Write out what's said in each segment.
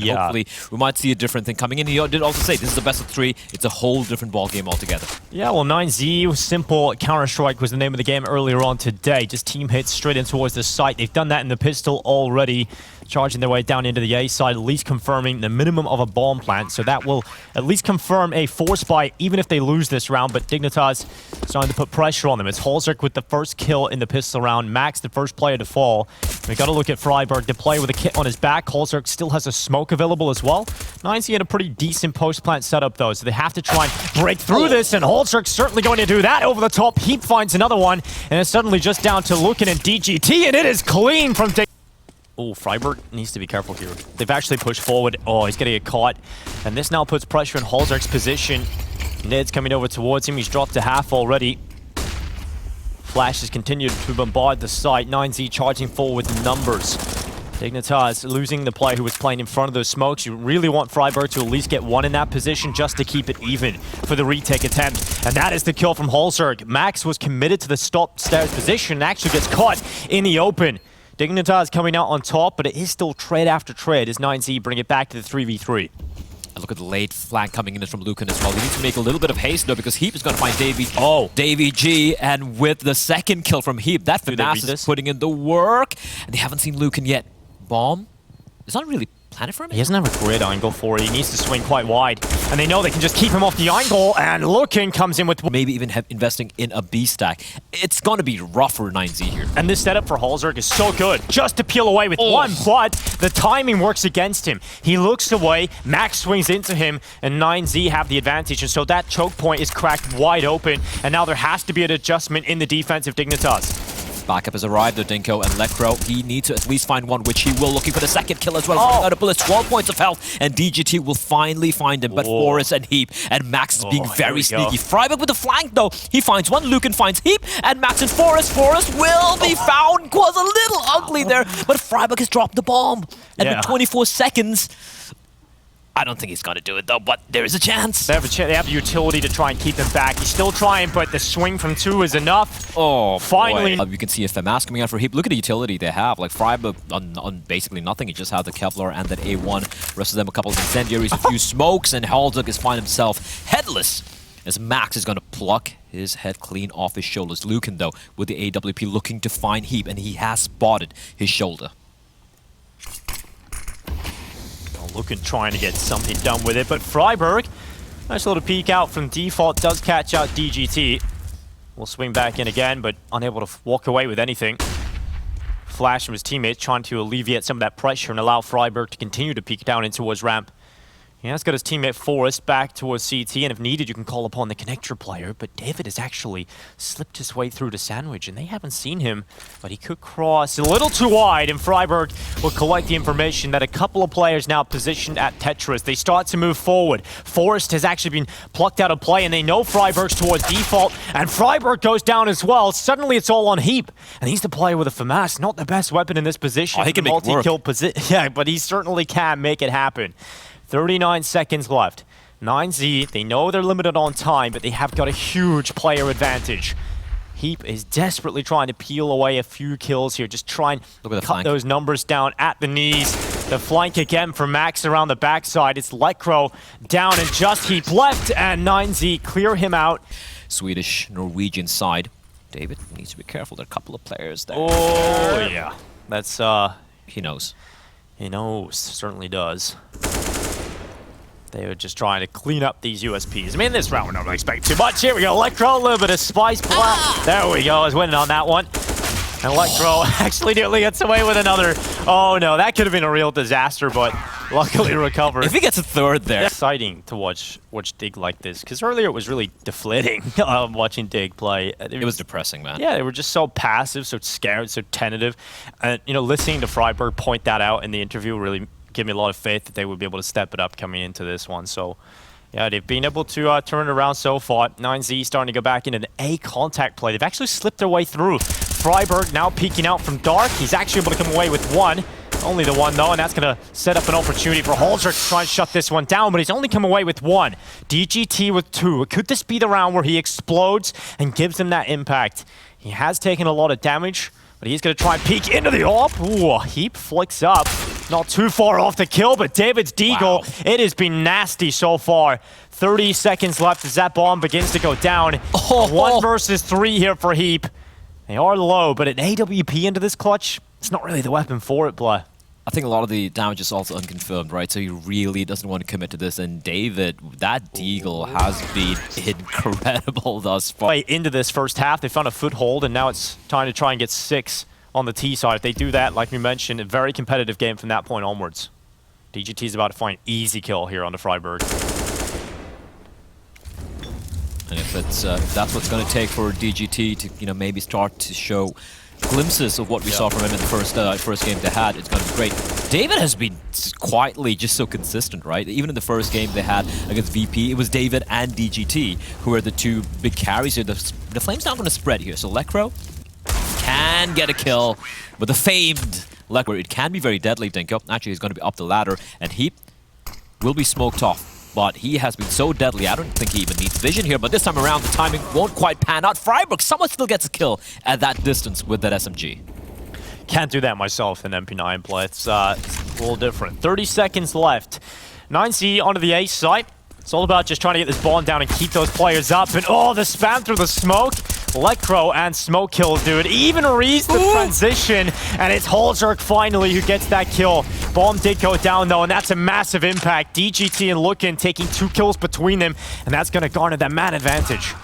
Yeah. Hopefully, we might see a different thing coming in. He did also say this is the best of 3. It's a whole different ball game altogether. Yeah, well, 9Z, simple Counter-Strike was the name of the game earlier on today. Just team hits straight in towards the site. They've done that in the pistol already, charging their way down into the A side, at least confirming the minimum of a bomb plant. So that will at least confirm a force buy, even if they lose this round. But Dignitas starting to put pressure on them. It's holdzera with the first kill in the pistol round. Max, the first player to fall. We got to look at friberg, the player with a kit on his back. holdzera still has a smoke available as well. 9Z had a pretty decent post-plant setup, though, so they have to try and break through this, and holdzera's certainly going to do that over the top. Heap finds another one, and it's suddenly just down to luken and DGT, and it is clean from Oh, friberg needs to be careful here. They've actually pushed forward. Oh, he's going to get caught, and this now puts pressure on holdzera's position. Ned's coming over towards him. He's dropped to half already. Flash has continued to bombard the site. 9Z charging forward with numbers. Dignitas losing the player who was playing in front of those smokes. You really want friberg to at least get one in that position just to keep it even for the retake attempt. And that is the kill from holdzera. Max was committed to the stop stairs position and actually gets caught in the open. Dignitas coming out on top, but it is still trade after trade as 9Z bring it back to the 3v3. And look at the late flank coming in from luken as well. He needs to make a little bit of haste though, because Heap is going to find Davy G, and with the second kill from Heap, that finesse is putting in the work. And they haven't seen luken yet. Bomb? It's not really planted for him. He doesn't have a great angle for it. He needs to swing quite wide. And they know they can just keep him off the angle, and luken comes in with... Maybe even investing in a B stack. It's going to be rough for 9Z here. And this setup for holdzera is so good. Just to peel away with one, but the timing works against him. He looks away, Max swings into him, and 9Z have the advantage. And so that choke point is cracked wide open, and now there has to be an adjustment in the defensive Dignitas. Backup has arrived, Dinko and Lekro. He needs to at least find one, which he will, looking for the second kill as well. Out of bullets, 12 points of health, and DGT will finally find him. But Forrest and Heap, and Max is being very sneaky. friberg with the flank, though. He finds one, luken finds Heap, and Max and Forrest. Forrest will be found. Was a little ugly there, but friberg has dropped the bomb. And with 24 seconds... I don't think he's going to do it, though, but there is a chance. They have the utility to try and keep him back. He's still trying, but the swing from 2 is enough. Oh, finally. You can see a FMAS coming out for Heap. Look at the utility they have. Like, friberg on basically nothing. He just had the Kevlar and that A1. Rest of them a couple of incendiaries, a few smokes, and holdzera is finding himself headless as Max is going to pluck his head clean off his shoulders. luken, though, with the AWP looking to find Heap, and he has spotted his shoulder. luken trying to get something done with it, but friberg, nice little peek out from default, does catch out DGT. Will swing back in again, but unable to walk away with anything. Flash from his teammates trying to alleviate some of that pressure and allow friberg to continue to peek down in towards ramp. He has got his teammate Forrest back towards CT, and if needed, you can call upon the connector player. But David has actually slipped his way through to sandwich, and they haven't seen him. But he could cross a little too wide, and friberg will collect the information that a couple of players now positioned at Tetris. They start to move forward. Forrest has actually been plucked out of play, and they know friberg's towards default, and friberg goes down as well. Suddenly, it's all on Heap, and he's the player with a FAMAS, not the best weapon in this position. Oh, he can make it work. Yeah, but he certainly can make it happen. 39 seconds left. 9Z, they know they're limited on time, but they have got a huge player advantage. Heap is desperately trying to peel away a few kills here, just try and cut those numbers down at the knees. The flank again for Max around the backside. It's Lekro down and just Heap left, and 9Z clear him out. Swedish, Norwegian side. David needs to be careful. There are a couple of players there. Oh, yeah. That's, He knows. He knows. Certainly does. They were just trying to clean up these USPs. I mean, this round we're not really expecting too much. Here we go, Lekro, a little bit of spice blast. There we go, I was winning on that one. And Lekro actually nearly gets away with another. Oh no, that could have been a real disaster, but luckily recovered. If he gets a third there. It's exciting to watch Dig like this, because earlier it was really deflating watching Dig play. It was depressing, man. Yeah, they were just so passive, so scared, so tentative. And, you know, listening to friberg point that out in the interview really gave me a lot of faith that they would be able to step it up coming into this one. So, yeah, they've been able to turn it around so far. 9Z starting to go back into an A contact play. They've actually slipped their way through. friberg now peeking out from dark. He's actually able to come away with one. Only the one, though, and that's going to set up an opportunity for holdzera to try and shut this one down, but he's only come away with one. DGT with 2. Could this be the round where he explodes and gives him that impact? He has taken a lot of damage, But he's going to try and peek into the AWP. Ooh, Heap flicks up. Not too far off the kill, but David's deagle. Wow. It has been nasty so far. 30 seconds left as that bomb begins to go down. 1 versus 3 here for Heap. They are low, but an AWP into this clutch, it's not really the weapon for it, Blah. I think a lot of the damage is also unconfirmed, right? So he really doesn't want to commit to this. And David, that deagle has been incredible thus far. Into this first half, they found a foothold, and now it's time to try and get 6 on the T side. If they do that, like we mentioned, a very competitive game from that point onwards. DGT is about to find easy kill here on the Freiburg. And if it's that's what's going to take for DGT to maybe start to show glimpses of what we saw from him in the first game they had, it's going to be great. David has been quietly just so consistent, right? Even in the first game they had against VP, it was David and DGT who are the 2 big carries here. The Flames not going to spread here, so Lekro can get a kill with the famed Lekro. It can be very deadly, Dinko. Actually, he's going to be up the ladder, and Heap will be smoked off. But he has been so deadly, I don't think he even needs vision here. But this time around, the timing won't quite pan out. Freiburg, someone still gets a kill at that distance with that SMG. Can't do that myself in MP9 play. It's a little different. 30 seconds left. 9C onto the ace site. It's all about just trying to get this ball down and keep those players up. And oh, the spam through the smoke. Lekro and smoke kills, dude. Even reads the transition, and it's holdzera finally who gets that kill. Bomb did go down, though, and that's a massive impact. DGT and luken taking 2 kills between them, and that's going to garner that man advantage.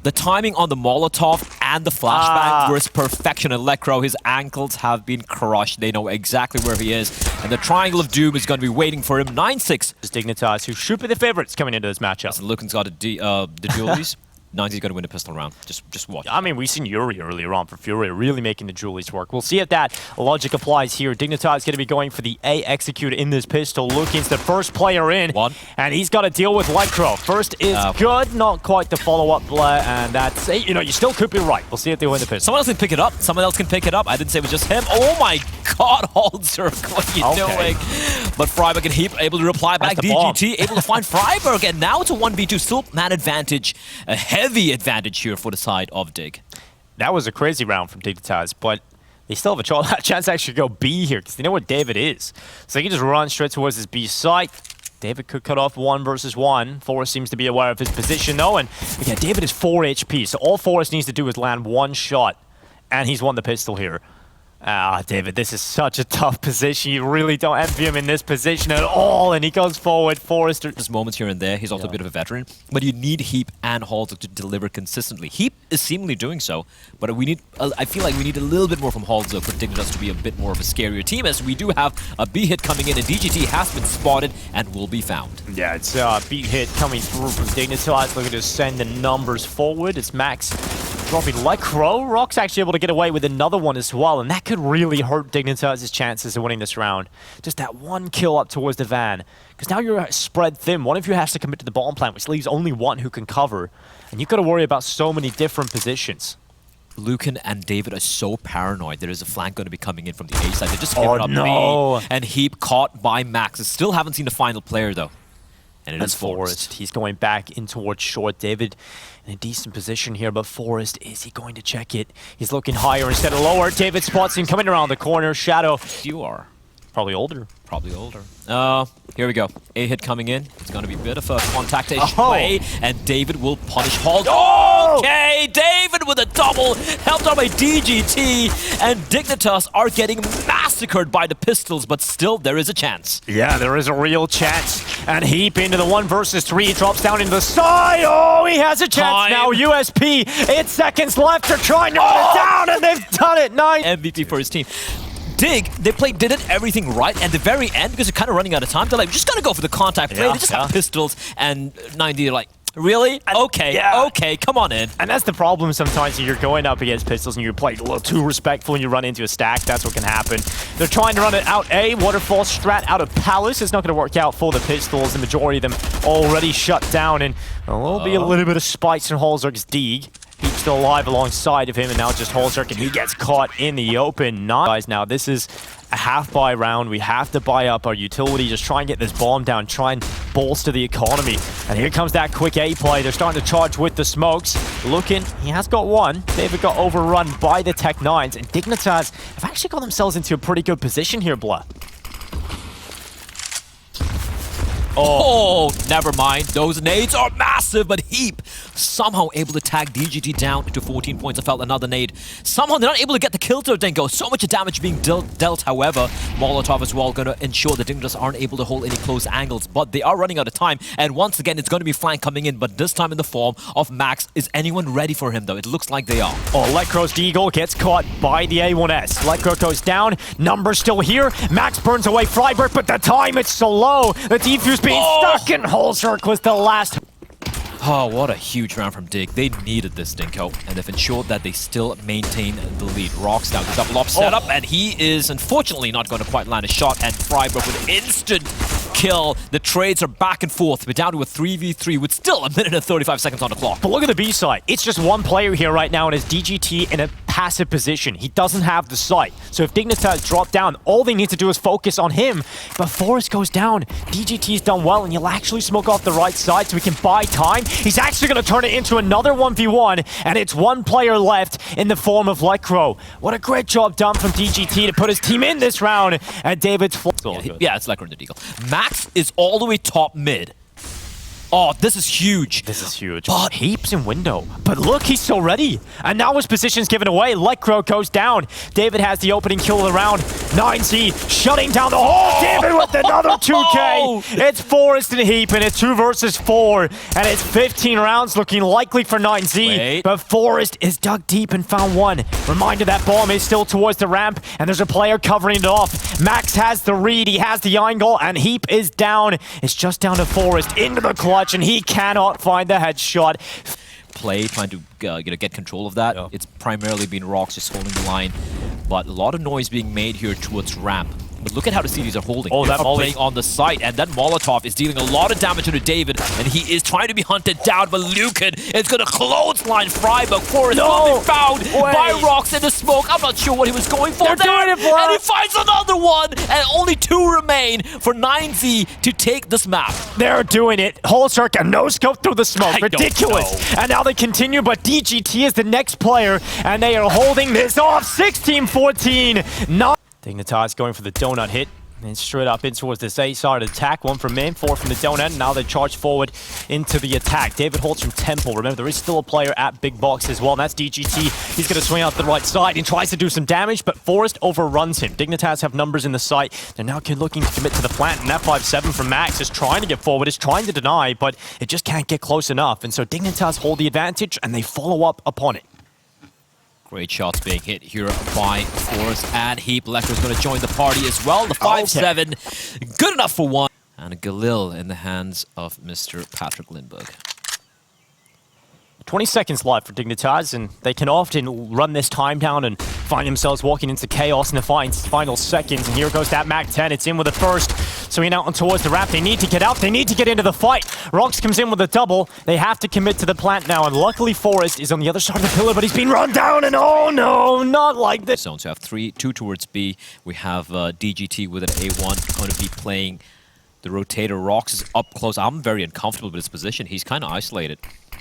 The timing on the Molotov and the flashbang was perfection. And Lekro, his ankles have been crushed. They know exactly where he is. And the Triangle of Doom is going to be waiting for him. 9-6. Dignitas, who should be the favorites coming into this matchup. And luken's got the dualies. 90's going to win a pistol round. Just watch. I mean, we've seen Yuri earlier on for Fury really making the dualies work. We'll see if that logic applies here. Dignitas is going to be going for the A execute in this pistol. Luken's the first player in. And he's got to deal with Lekro. First is good, not quite the follow-up play, and that's it. You know, you still could be right. We'll see if they win the pistol. Someone else can pick it up. Someone else can pick it up. I didn't say it was just him. Oh my god, holdzera, what are you doing? But Freiburg and Heap able to reply back. DGT able to find Freiburg, and now it's a 1v2. Still man advantage. A heavy advantage here for the side of Dig. That was a crazy round from Dignitas, but they still have a chance to actually go B here because they know what David is. So they can just run straight towards his B site. David could cut off 1 versus 1. Forrest seems to be aware of his position though, and yeah, David is 4 HP, so all Forrest needs to do is land 1 shot, and he's won the pistol here. David, this is such a tough position. You really don't envy him in this position at all, and he goes forward. Forrester. There's moments here and there. He's also a bit of a veteran, but you need Heap and holdzera to deliver consistently. Heap is seemingly doing so, but we need. I feel like we need a little bit more from holdzera for Dignitas to be a bit more of a scarier team, as we do have a B hit coming in, and DGT has been spotted and will be found. Yeah, it's a B hit coming through from Dignitas. Looking to send the numbers forward. It's Max dropping Lekro. Rock's actually able to get away with another one as well, and that could really hurt Dignitas' chances of winning this round. Just that 1 kill up towards the van. Because now you're spread thin. One of you has to commit to the bomb plant, which leaves only 1 who can cover. And you've got to worry about so many different positions. Luken and David are so paranoid. There is a flank going to be coming in from the A side. They just give it up B, and Heap caught by Max. I still haven't seen the final player, though. And it is Forrest. He's going back in towards short. David in a decent position here, but Forrest, is he going to check it? He's looking higher instead of lower. David spots him coming around the corner. Shadow. You are. Probably older. Probably older. Here we go. A hit coming in. It's going to be a bit of a contact-ish play, and David will punish Hold. Okay, David with a double, helped out by DGT, and Dignitas are getting massacred by the pistols, but still there is a chance. Yeah, there is a real chance. And Heap into the 1 versus 3, drops down into the side. Oh, he has a chance now. USP, 8 seconds left. They're trying to run it down, and they've done it. 9 MVP for his team. Dig, did it everything right at the very end, because they're kind of running out of time. They're like, we're just gonna go for the contact play. They just have pistols, and 90 are like, really? Okay, come on in. And that's the problem sometimes when you're going up against pistols and you're playing a little too respectful and you run into a stack. That's what can happen. They're trying to run it out A. Waterfall strat out of Palace. It's not going to work out for the pistols. The majority of them already shut down, and there'll be a little bit of spikes in holdzera's Deeg. He's still alive alongside of him, and now just coldzera, and he gets caught in the open. Guys, now this is a half-buy round. We have to buy up our utility, just try and get this bomb down, try and bolster the economy. And here comes that quick A play. They're starting to charge with the smokes. Luken, he has got one. David got overrun by the Tech 9s, and Dignitas have actually got themselves into a pretty good position here, Blah. Oh, never mind. Those nades are massive, but Heap somehow able to tag DGT down to 14 points of health. Another nade. Somehow they're not able to get the kill to Dingo. So much damage being dealt, however. Molotov as well going to ensure the Dignitas aren't able to hold any close angles, but they are running out of time. And once again, it's going to be flank coming in, but this time in the form of Max. Is anyone ready for him, though? It looks like they are. Oh, Lekro's Deagle gets caught by the A1S. Lekro goes down. Numbers still here. Max burns away Freiburg, but the time it's so low. The defuse being stuck in coldzera was the last. Oh, what a huge round from Dig. They needed this, Dinko, and they've ensured that they still maintain the lead. Rock's down the double up setup, and he is unfortunately not going to quite land a shot, and Freiburg with instant kill. The trades are back and forth. We're down to a 3v3 with still a minute and 35 seconds on the clock. But look at the B side. It's just one player here right now, and it's DGT in a passive position. He doesn't have the sight. So if Dignitas drop down, all they need to do is focus on him. But Forrest goes down. DGT's done well, and he'll actually smoke off the right side so he can buy time. He's actually going to turn it into another 1v1, and it's one player left in the form of Lekro. What a great job done from DGT to put his team in this round, and David's... Yeah, it's Lekro and the Deagle. Max is all the way top mid. Oh, this is huge. This is huge. But Heaps in window. But look, he's so ready. And now his position's given away. Lekro goes down. David has the opening kill of the round. 9Z shutting down the whole. David with another 2K. It's Forrest and Heap, and it's 2 versus 4. And it's 15 rounds looking likely for 9Z. Wait. But Forrest is dug deep and found one. Reminder that bomb is still towards the ramp, and there's a player covering it off. Max has the read. He has the angle, and Heap is down. It's just down to Forrest into the clutch, and he cannot find the headshot. Play, trying to get control of that. Yeah. It's primarily been Rocks just holding the line, but a lot of noise being made here towards ramp. But look at how the CDs are holding. Oh, that playing on the site, and that Molotov is dealing a lot of damage to David, and he is trying to be hunted down, but luken is going to clothesline Freiburg. Forrest will be found by Rocks in the smoke. I'm not sure what he was going for there, and he finds another one, and only 2 remain for 9Z to take this map. They're doing it. coldzera, no scope through the smoke. Ridiculous. And now they continue, but DGT is the next player, and they are holding this off. 16-14. Dignitas going for the donut hit. And straight up in towards this A side attack. 1 from main, 4 from the donut. Now they charge forward into the attack. David holds from Temple. Remember, there is still a player at Big Box as well, and that's DGT. He's going to swing out the right side and tries to do some damage, but Forrest overruns him. Dignitas have numbers in the sight. They're now looking to commit to the plant, and that 5-7 from Max is trying to get forward, is trying to deny, but it just can't get close enough. And so Dignitas hold the advantage, and they follow up upon it. Great shots being hit here by Forrest and Heap. Lekra's going to join the party as well. The 5-7, good enough for 1. And a Galil in the hands of Mr. Patrick Lindbergh. 20 seconds left for Dignitas, and they can often run this time down and find themselves walking into chaos in the final seconds. And here goes that MAC-10. It's in with the first. So in out and towards the ramp. They need to get out. They need to get into the fight. Rocks comes in with a double. They have to commit to the plant now, and luckily Forrest is on the other side of the pillar, but he's been run down, and oh no, not like this. So you have 2 towards B. We have DGT with an A1 going to be playing the rotator. Rocks is up close. I'm very uncomfortable with his position. He's kind of isolated.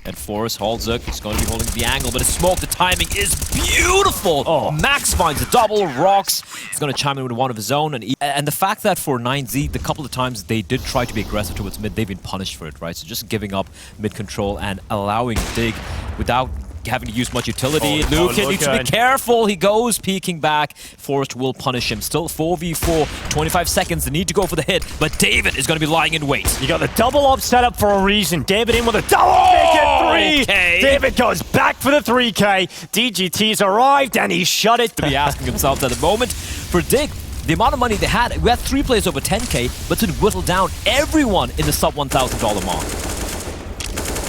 And Forrest holds it. He's going to be holding the angle, but his smoke, the timing is beautiful. Oh. Max finds a double. Rocks is going to chime in with one of his own. And the fact that for 9Z, the couple of times they did try to be aggressive towards mid, they've been punished for it, right? So just giving up mid control and allowing Dig without having to use much utility. Luken needs to be careful. He goes peeking back. Forrest will punish him. Still 4v4, 25 seconds. They need to go for the hit, but David is going to be lying in wait. You got the double up set up for a reason. David in with a double pick at 3. Okay. David goes back for the 3K. DGT's arrived, and he shut it. To be asking himself at the moment. For Dig, the amount of money they had, we had 3 players over 10K, but to whittle down everyone in the sub $1,000 mark.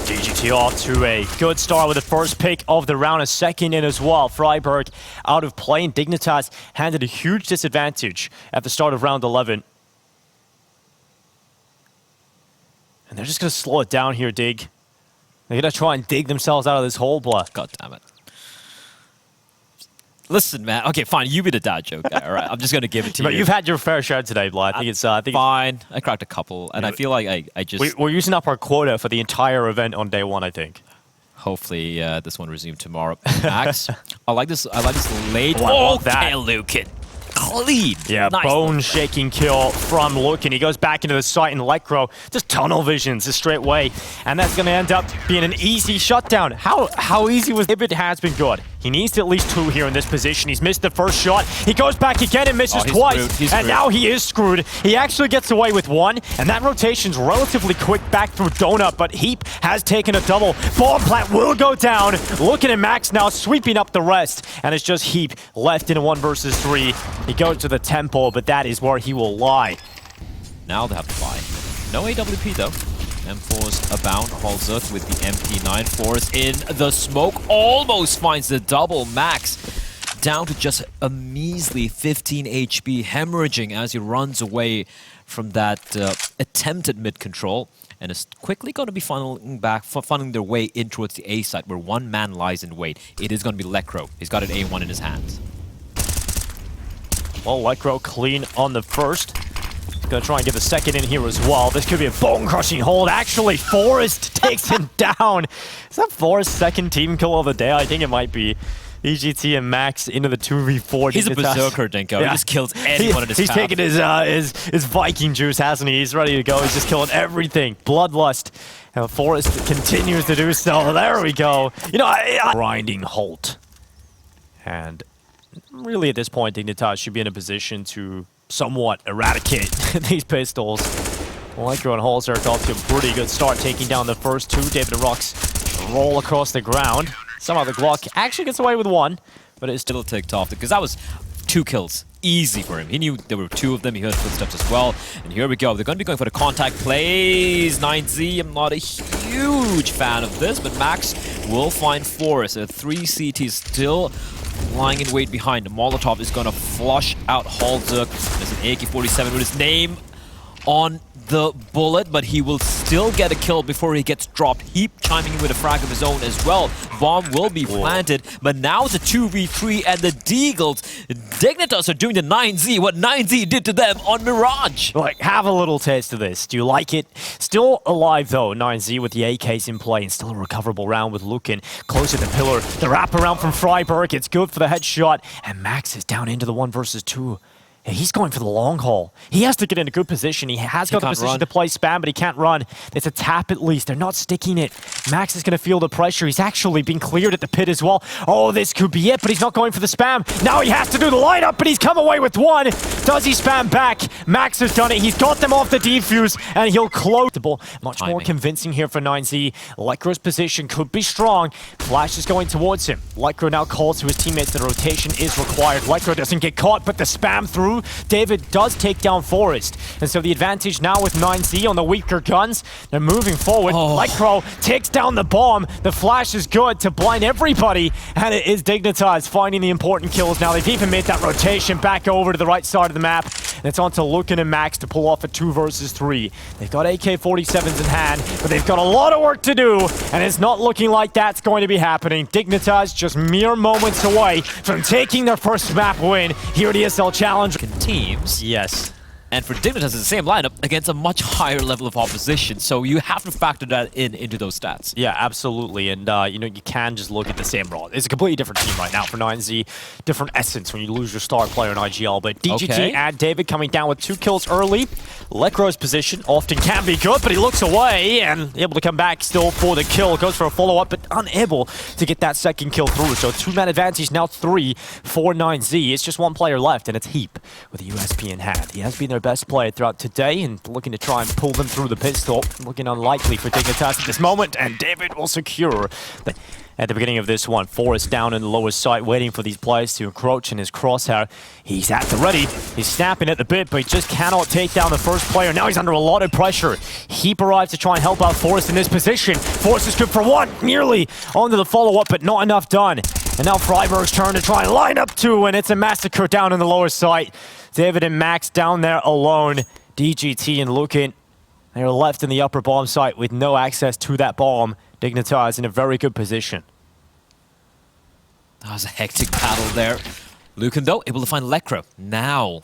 DGT off to a good start with the first pick of the round, a second in as well. Freiburg out of play, and Dignitas handed a huge disadvantage at the start of round 11. And they're just going to slow it down here, Dig. They're going to try and dig themselves out of this hole, boy. God damn it. Listen, man. Okay, fine. You be the dad joke guy, all right? I'm just going to give it to you. But you've had your fair share today, Bly. I think it's fine. I cracked a couple, and I feel like I just... We're using up our quota for the entire event on day one, I think. Hopefully, this one resumes tomorrow. Max, I like this late... Oh, that. Luken. Clean. Yeah, nice bone-shaking kill from Luken. He goes back into the site, and Lekro just tunnel visions just straight away. And that's going to end up being an easy shutdown. How easy was it? It has been good. He needs at least 2 here in this position. He's missed the first shot. He goes back again and misses twice. And now he is screwed. He actually gets away with 1. And that rotation's relatively quick back through Donut. But Heap has taken a double. Bomb plant will go down. Looking at Max now sweeping up the rest. And it's just Heap left in a 1 versus 3. He goes to the temple, but that is where he will lie. Now they have to buy. No AWP though. M4's abound. Coldzera with the MP9. Forest in the smoke. Almost finds the double. Max down to just a measly 15 HP. Hemorrhaging as he runs away from that attempt at mid-control. And is quickly going to be funneling their way in towards the A side where 1 man lies in wait. It is going to be Lekro. He's got an A1 in his hands. Well, Lekro clean on the first. Gonna try and get the second in here as well. This could be a bone-crushing hold. Actually, Forest takes him down. Is that Forest's second team kill of the day? I think it might be. EGT and Max into the 2v4. He's a berserker, Dinko. Yeah. He just kills anyone in his path. He's taking his Viking juice, hasn't he? He's ready to go. He's just killing everything. Bloodlust. And Forest continues to do so. There we go. You know, grinding Holt. And really at this point, Dignitas should be in a position to somewhat eradicate these pistols. Lekro and Holzer off to a pretty good start, taking down the first 2. David and Rux roll across the ground. Somehow the Glock actually gets away with 1, but it's still ticked off because that was 2 kills. Easy for him. He knew there were 2 of them. He heard footsteps as well. And here we go. They're going to be going for the contact plays. 9Z, I'm not a huge fan of this, but Max will find Forest. 3 CTs still lying in wait behind. The Molotov is going to flush out Holzer. There's an AK-47 with his name on the bullet, but he will still get a kill before he gets dropped. Heap chiming in with a frag of his own as well. Bomb will be planted, but now it's a 2v3 and the Deagles. Dignitas are doing the 9Z, what 9Z did to them on Mirage. Like, have a little taste of this. Do you like it? Still alive though, 9Z with the AKs in play and still a recoverable round with Luken close to the pillar. The wraparound from Freiburg, it's good for the headshot, and Max is down into the 1 versus 2. He's going for the long haul. He has to get in a good position. He has got the position to play spam, but he can't run. It's a tap at least. They're not sticking it. Max is going to feel the pressure. He's actually being cleared at the pit as well. Oh, this could be it, but he's not going for the spam. Now he has to do the lineup, but he's come away with 1. Does he spam back? Max has done it. He's got them off the defuse, and he'll close the ball. Much more convincing here for 9Z. Lekro's position could be strong. Flash is going towards him. Lekro now calls to his teammates that rotation is required. Lekro doesn't get caught, but the spam through. David does take down Forest. And so the advantage now with 9Z on the weaker guns. They're moving forward. Lekro takes down the bomb. The flash is good to blind everybody. And it is Dignitas finding the important kills now. They've even made that rotation back over to the right side of the map. And it's on to Luken and Max to pull off a 2 versus 3. They've got AK-47s in hand, but they've got a lot of work to do. And it's not looking like that's going to be happening. Dignitas just mere moments away from taking their first map win here at ESL Challenger. Teams. Yes. And for Dignitas, it's the same lineup against a much higher level of opposition. So you have to factor that into those stats. Yeah, absolutely. And, you know, you can just look at the same raw. It's a completely different team right now for 9Z. Different essence when you lose your star player in IGL. But DGT and David coming down with 2 kills early. Lekro's position often can be good, but he looks away and able to come back still for the kill. Goes for a follow-up, but unable to get that second kill through. So 2-man advantage, now 3 for 9Z. It's just 1 player left, and it's Heap with a USP in hand. He has been their best player throughout today and looking to try and pull them through the pistol. Looking unlikely for Dignitas at this moment, and David will secure. But at the beginning of this one, Forest down in the lowest site, waiting for these players to encroach in his crosshair. He's at the ready. He's snapping at the bit, but he just cannot take down the first player. Now he's under a lot of pressure. Heap arrives to try and help out Forest in this position. Forest is good for 1, nearly onto the follow-up, but not enough done. And now Freiburg's turn to try and line up 2, and it's a massacre down in the lower site. David and Max down there alone. DGT and Luken, they're left in the upper bomb site with no access to that bomb. Dignitas in a very good position. That was a hectic battle there. Luken, though, able to find Lekra. Now,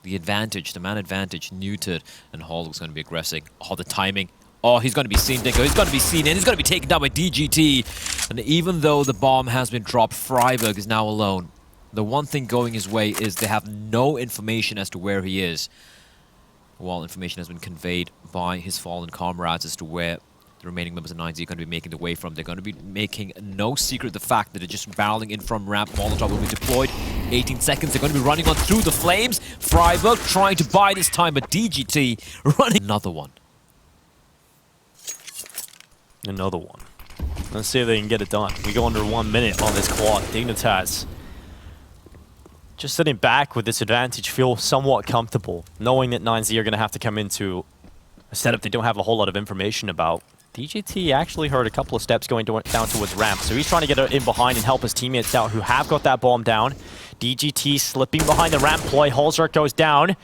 the advantage, the man advantage, neutered, and Hall's going to be aggressing. Oh, the timing. Oh, he's going to be seen, Dinko. He's going to be seen, and he's going to be taken down by DGT. And even though the bomb has been dropped, Freiburg is now alone. The one thing going his way is they have no information as to where he is. While information has been conveyed by his fallen comrades as to where the remaining members of 9Z are going to be making the way from. They're going to be making no secret of the fact that they're just barreling in from ramp. Molotov will be deployed. 18 seconds. They're going to be running on through the flames. Freiburg trying to buy this time, but DGT running another one. Another one. Let's see if they can get it done. We go under 1 minute on this clock. Dignitas just sitting back with this advantage, feel somewhat comfortable, knowing that 9Z are going to have to come into a setup they don't have a whole lot of information about. DGT actually heard a couple of steps going down towards ramp, so he's trying to get in behind and help his teammates out who have got that bomb down. DGT slipping behind the ramp ploy. Holzerk goes down.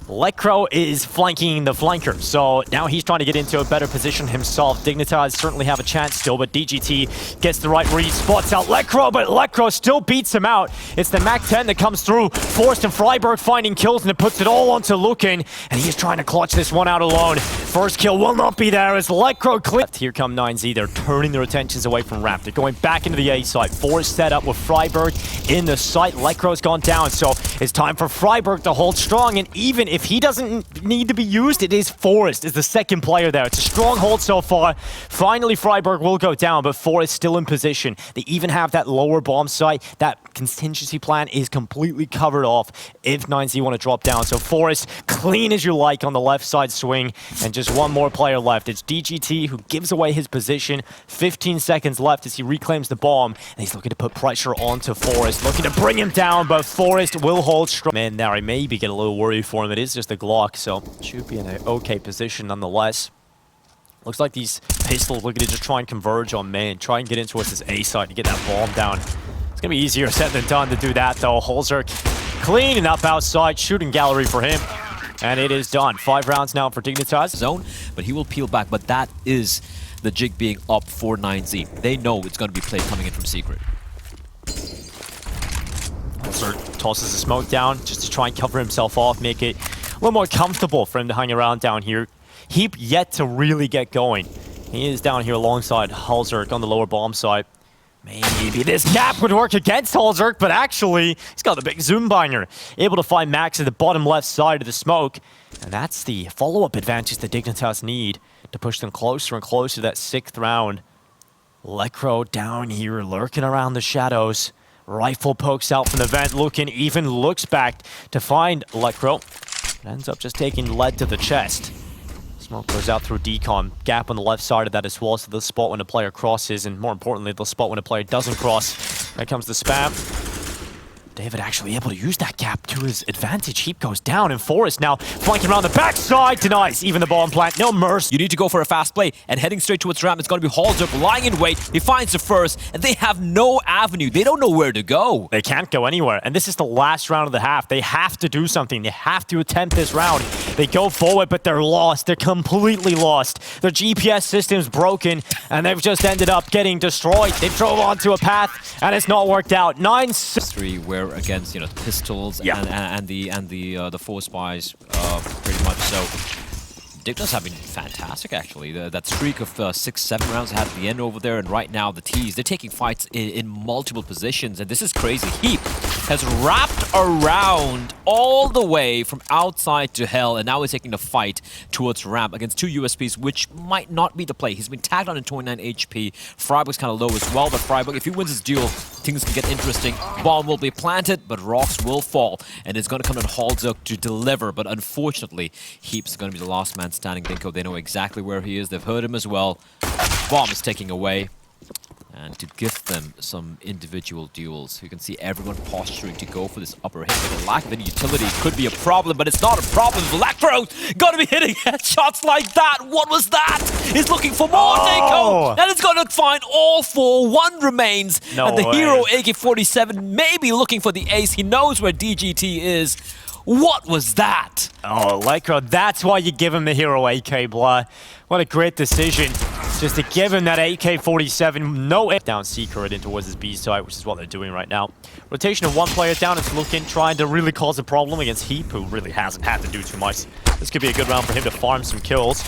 Lekro is flanking the flanker, so now he's trying to get into a better position himself. Dignitas certainly have a chance still, but DGT gets the right read, spots out Lekro, but Lekro still beats him out. It's the MAC-10 that comes through. Forrest and Freiburg finding kills, and it puts it all onto Luken, and he's trying to clutch this one out alone. First kill will not be there as Lekro clipped. Here come 9Z. They're turning their attentions away from ramp. They're going back into the A site. Forrest set up with Freiburg in the site. Lekro's gone down, so it's time for Freiburg to hold strong, and even if he doesn't need to be used, it is Forrest is the second player there. It's a strong hold so far. Finally, Freiburg will go down, but Forrest still in position. They even have that lower bomb site. That contingency plan is completely covered off if 9Z want to drop down. So Forrest, clean as you like on the left side swing, and just one more player left. It's DGT who gives away his position. 15 seconds left as he reclaims the bomb, and he's looking to put pressure onto Forrest, looking to bring him down, but Forrest will hold strong. Man, there I maybe get a little worried for him. It is just a Glock, so should be in an okay position nonetheless. Looks like these pistols looking to just try and converge on main, try and get in towards this A side to get that bomb down. It's gonna be easier said than done to do that though. Holzerk cleaning up outside, shooting gallery for him, and it is done. 5 rounds now for Dignitas. Zone, but he will peel back, but that is the jig being up for 9Z. They know it's going to be play coming in from secret. Holzerk tosses the smoke down just to try and cover himself off, make it a little more comfortable for him to hang around down here. Heap yet to really get going. He is down here alongside Holzerk on the lower bomb side. Maybe this gap would work against Holzerk, but actually, he's got the big zoom binder. Able to find Max at the bottom left side of the smoke. And that's the follow-up advantage that Dignitas need to push them closer and closer to that 6th round. Lekro down here, lurking around the shadows. Rifle pokes out from the vent. Luken even looks back to find Lekro. Ends up just taking lead to the chest. Smoke goes out through decon. Gap on the left side of that as well, so they'll spot when a player crosses, and more importantly, they'll spot when a player doesn't cross. There comes the spam. David actually able to use that gap to his advantage. Heap goes down, and Forrest now flanking around the backside, denies even the bomb plant. No mercy. You need to go for a fast play, and heading straight towards ramp, it's going to be Holzerk lying in wait. He finds the first, and they have no avenue. They don't know where to go. They can't go anywhere, and this is the last round of the half. They have to do something. They have to attempt this round. They go forward, but they're lost. They're completely lost. Their GPS system's broken, and they've just ended up getting destroyed. They drove onto a path, and it's not worked out. 9-3 where against, you know, pistols and the four spies, pretty much so. Dignitas have been fantastic, actually. That streak of 6-7 rounds had at the end over there, and right now the T's, they're taking fights in multiple positions, and this is crazy. Heap has wrapped around all the way from outside to hell, and now he's taking the fight towards ramp against 2 USPs, which might not be the play. He's been tagged on in 29 HP. Freiburg's kind of low as well, but Freiburg, if he wins his duel, things can get interesting. Bomb will be planted, but rocks will fall, and it's going to come on Holzerk to deliver, but unfortunately, Heap's going to be the last man standing. Dinko, they know exactly where he is. They've heard him as well. Bomb is taking away. And to give them some individual duels, you can see everyone posturing to go for this upper hit. But the lack of any utility could be a problem, but it's not a problem. Lekro's got to be hitting headshots like that. What was that? He's looking for more, Dinko. And it's going to find all 4. 1 remains. And the hero, AK-47, may be looking for the ace. He knows where DGT is. What was that? Oh, Lekro, that's why you give him the hero AK, blah. What a great decision. just to give him that AK-47. No down secret in towards his B side, which is what they're doing right now. Rotation of one player down. It's luken trying to really cause a problem against Heap, who really hasn't had to do too much. This could be a good round for him to farm some kills.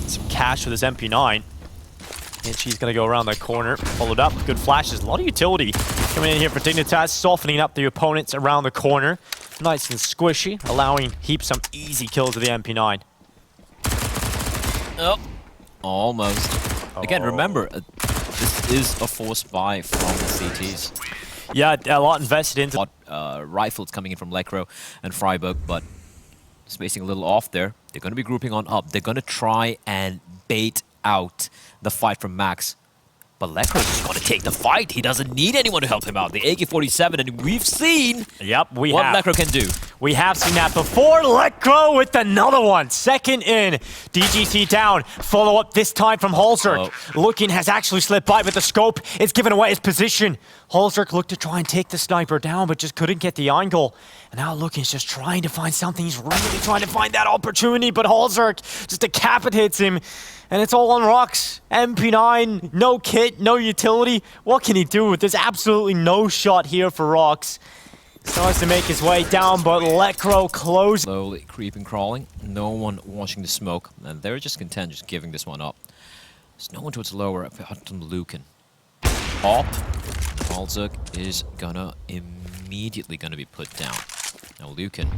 Some cash with his MP9. And she's going to go around that corner. Followed up with good flashes. A lot of utility coming in here for Dignitas, softening up the opponents around the corner. Nice and squishy, allowing Heap some easy kills with the MP9. Oh, almost. Again, remember, this is a forced buy from the CTs. Yeah, a lot invested into rifles coming in from Lekro and Freiburg, but spacing a little off there. They're going to be grouping on up. They're going to try and bait out the fight from Max. But Lekro's just going to take the fight. He doesn't need anyone to help him out. The AK-47, and we've seen what Lekro can do. We have seen that before. Lekro with another one. Second in. DGT down. Follow up this time from Holzerk. luken has actually slipped by, but the scope is giving away his position. Holzerk looked to try and take the sniper down, but just couldn't get the angle. And now luken's just trying to find something. He's really trying to find that opportunity, but Holzerk just decapitates him. And it's all on rocks. MP9, no kit, no utility. What can he do? There's absolutely no shot here for rocks. Starts to make his way down, but Lekro close. Slowly creeping, crawling. No one watching the smoke. And they're just content just giving this one up. There's no one towards lower apart from luken. Op. Holzerk is immediately gonna be put down. Now luken,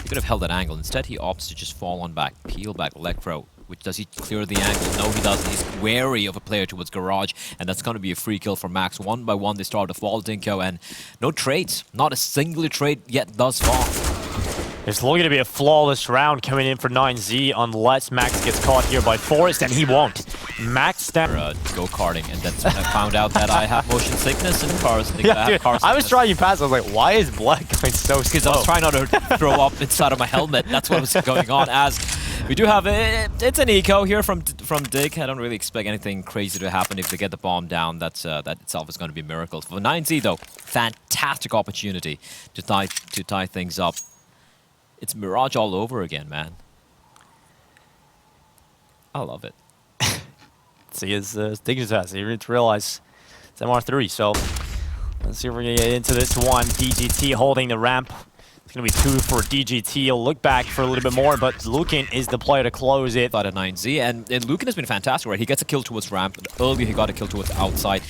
he could have held that angle. Instead, he opts to just fall on back, peel back Lekro. Does he clear the angle? No, he doesn't. He's wary of a player towards garage, and that's going to be a free kill for Max. One by one, they start to fall, Dinko, and no trades. Not a single trade yet thus far. It's looking to be a flawless round coming in for 9Z unless Max gets caught here by Forest, and he won't. Max go-karting, and then I found out that I have motion sickness in cars. I was trying past. I was like, why is Black going so slow? Because I was trying not to throw up inside of my helmet. That's what was going on. As we do have it's an eco here from Dig. I don't really expect anything crazy to happen if they get the bomb down. That itself is going to be a miracle. For 9Z though, fantastic opportunity to tie things up. It's Mirage all over again, man. I love it. See, it's Dignitas. You didn't realize it's MR3, so let's see if we're going to get into this one. DGT holding the ramp. It's going to be 2 for DGT. He'll look back for a little bit more, but luken is the player to close it. Out of 9Z, and luken has been fantastic, right? He gets a kill towards ramp. Earlier, he got a kill towards outside.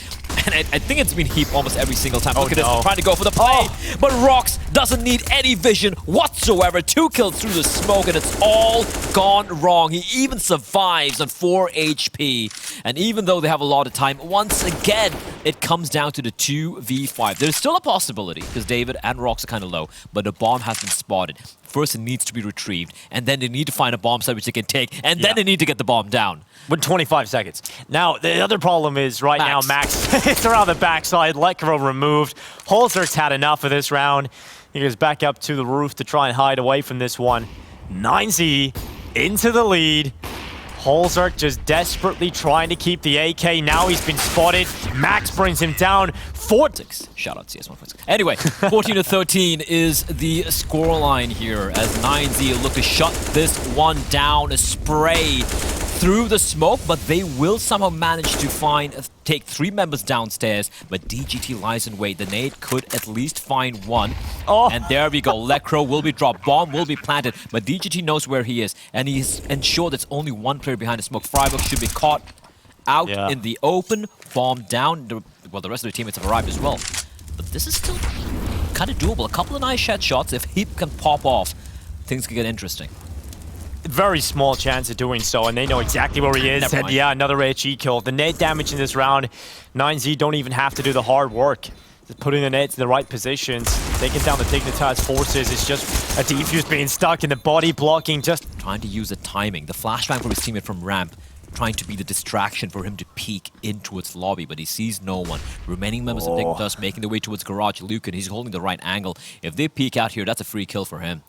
And I think it's been Heap almost every single time. Look at this, trying to go for the play. But Rox doesn't need any vision whatsoever. 2 kills through the smoke, and it's all gone wrong. He even survives on 4 HP. And even though they have a lot of time, once again, it comes down to the 2v5. There's still a possibility, because David and Rox are kind of low, but the bomb has been spotted. First, it needs to be retrieved, and then they need to find a bomb site which they can take, and then they need to get the bomb down. With 25 seconds. Now, the other problem is now Max is around the backside. Lekro removed. Holzerk's had enough of this round. He goes back up to the roof to try and hide away from this one. 9Z into the lead. Holzerk just desperately trying to keep the AK. Now he's been spotted. Max brings him down. 4-6. Shout out CS1. Anyway, 14-13 is the scoreline here as 9Z look to shut this one down. A spray through the smoke, but they will somehow manage to take 3 members downstairs, but DGT lies in wait. The nade could at least find one. And there we go. Lekro will be dropped. Bomb will be planted, but DGT knows where he is, and he's ensured there's only one player behind the smoke. Freiburg should be caught out in the open. Bomb down. The rest of the teammates have arrived as well. But this is still kind of doable. A couple of nice shots. If Heap can pop off, things can get interesting. Very small chance of doing so, and they know exactly where he is. And yeah, another HE kill. The net damage in this round, 9Z don't even have to do the hard work. Just putting the nets in the right positions, taking down the Dignitas forces. It's just a defuse being stuck in the body blocking, just trying to use the timing. The flashbang from his teammate from ramp, trying to be the distraction for him to peek in towards lobby, but he sees no one. Remaining members of Dignitas making their way towards garage. luken, he's holding the right angle. If they peek out here, that's a free kill for him.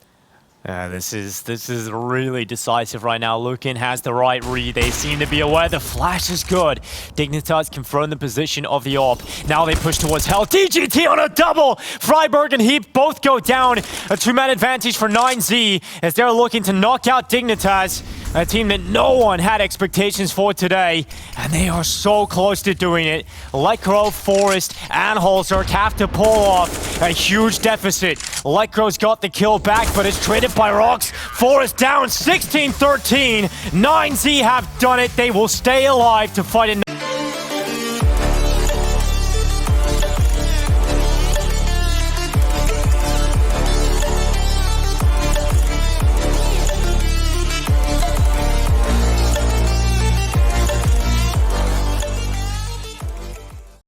This is really decisive right now. luken has the right read. They seem to be aware. The flash is good. Dignitas confirm the position of the AWP. Now they push towards hell. DGT on a double! Freiburg and Heap both go down. A 2-man advantage for 9Z as they're looking to knock out Dignitas. A team that no one had expectations for today, and they are so close to doing it. Lekro, Forest, and Holzerk have to pull off a huge deficit. Lekro's got the kill back, but it's traded by Rocks. Forest down 16-13. 9Z have done it. They will stay alive to fight another.